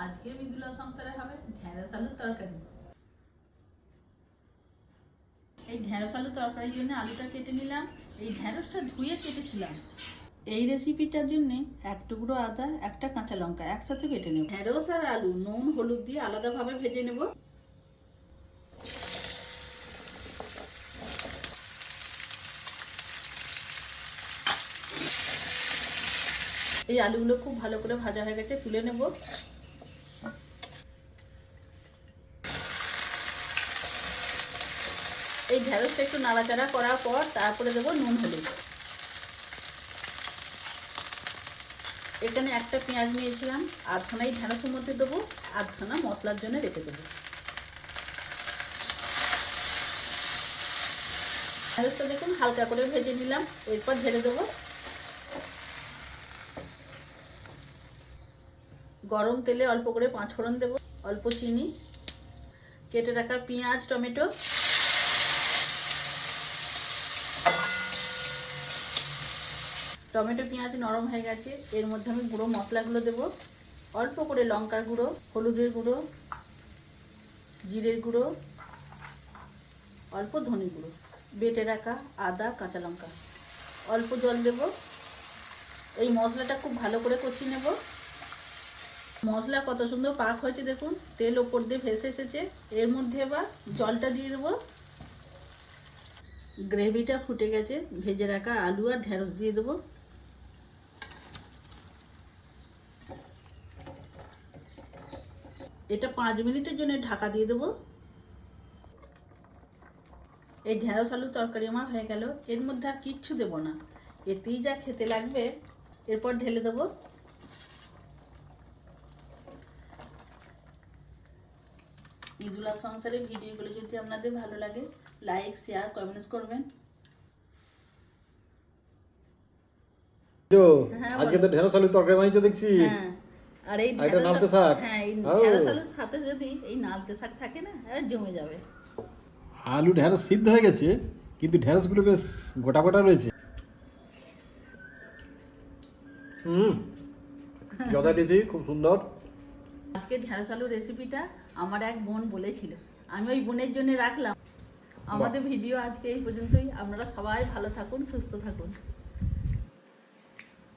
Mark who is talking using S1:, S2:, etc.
S1: আজকে মৃদুলা সংসারে হবে ঢেঁড়স আলুর তরকারি। এই ঢেঁড়স আলুর তরকারির জন্য আলুটা কেটে নিলাম। এই ঢেঁড়সটা ধুয়ে কেটেছিলাম। এই রেসিপিটার জন্য এক টুকরো আদা, একটা কাঁচা লঙ্কা একসাথে বেটে নেব। ঢেঁড়স আর আলু নুন হলুদ দিয়ে আলাদাভাবে ভেজে নেব। এই আলুগুলো খুব ভালো করে ভাজা হয়ে গেছে, তুলে নেব। এই ঢেঁড়সটা একটু নাড়াচাড়া করার পর তারপরে দেবো নুন হলুদ। এখানে একটা পেঁয়াজ নিয়েছিলাম, আধখানা এই ঢেঁড়সের মধ্যে দেবো, আধখানা মশলার জন্য রেখে দেবো। ঢেঁড়সটা দেখুন হালকা করে ভেজে নিলাম, এরপর ঢেলে দেবো। গরম তেলে অল্প করে 5 ফোড়ন দেবো, অল্প চিনি, কেটে রাখা পেঁয়াজ টমেটো, টমেটো পেঁয়াজ নরম হয়ে গেছে। এর মধ্যে আমি গুঁড়ো মশলাগুলো দেবো। অল্প করে লঙ্কার গুঁড়ো, হলুদের গুঁড়ো, জিরের গুঁড়ো, অল্প ধনে গুঁড়ো, বেটে রাখা আদা কাঁচা লঙ্কা, অল্প জল দেব। এই মশলাটা খুব ভালো করে কষিয়ে নেব। মশলা কত সুন্দর পাক হয়েছে দেখুন, তেল ওপর দিয়ে ভেসে এসেছে। এর মধ্যে এবার জলটা দিয়ে দেবো। গ্রেভিটা ফুটে গেছে, ভেজে রাখা আলু আর ঢেঁড়স দিয়ে দেবো। এটা 5 মিনিটের জন্য ঢাকা দিয়ে দেবো। এই ঢেঁড়স আলু তরকারি আমার হয়ে গেল। এর মধ্যে আর কিচ্ছু দেবো না, এতেই যা খেতে লাগবে। এরপর ঢেলে দেবো। মৃদুলা সংসারের ভিডিওগুলো যদি আপনাদের ভালো লাগে, লাইক শেয়ার কমেন্টস করবেন।
S2: আজকে তো ঢেঁড়স আলু তরকারি বানিয়েছো দেখছি।
S1: হ্যাঁ, আর এই
S2: নালতে শাক।
S1: হ্যাঁ, এই ঢেঁড়স আলুর সাথে যদি এই নালতে শাক থাকে না, জমে যাবে।
S2: আলু ঢেঁড়স সিদ্ধ হয়ে গেছে, কিন্তু ঢেঁড়সগুলো বেশ গোটা গোটা রয়েছে। যথারীতি খুব সুন্দর।
S1: আজকে ঢেঁড়স আলুর রেসিপিটা আমার এক বোন বলেছিল, আমি ওই বোনের জন্য রাখলাম। আমাদের ভিডিও আজকে এই পর্যন্তই। আপনারা সবাই ভালো থাকুন, সুস্থ থাকুন।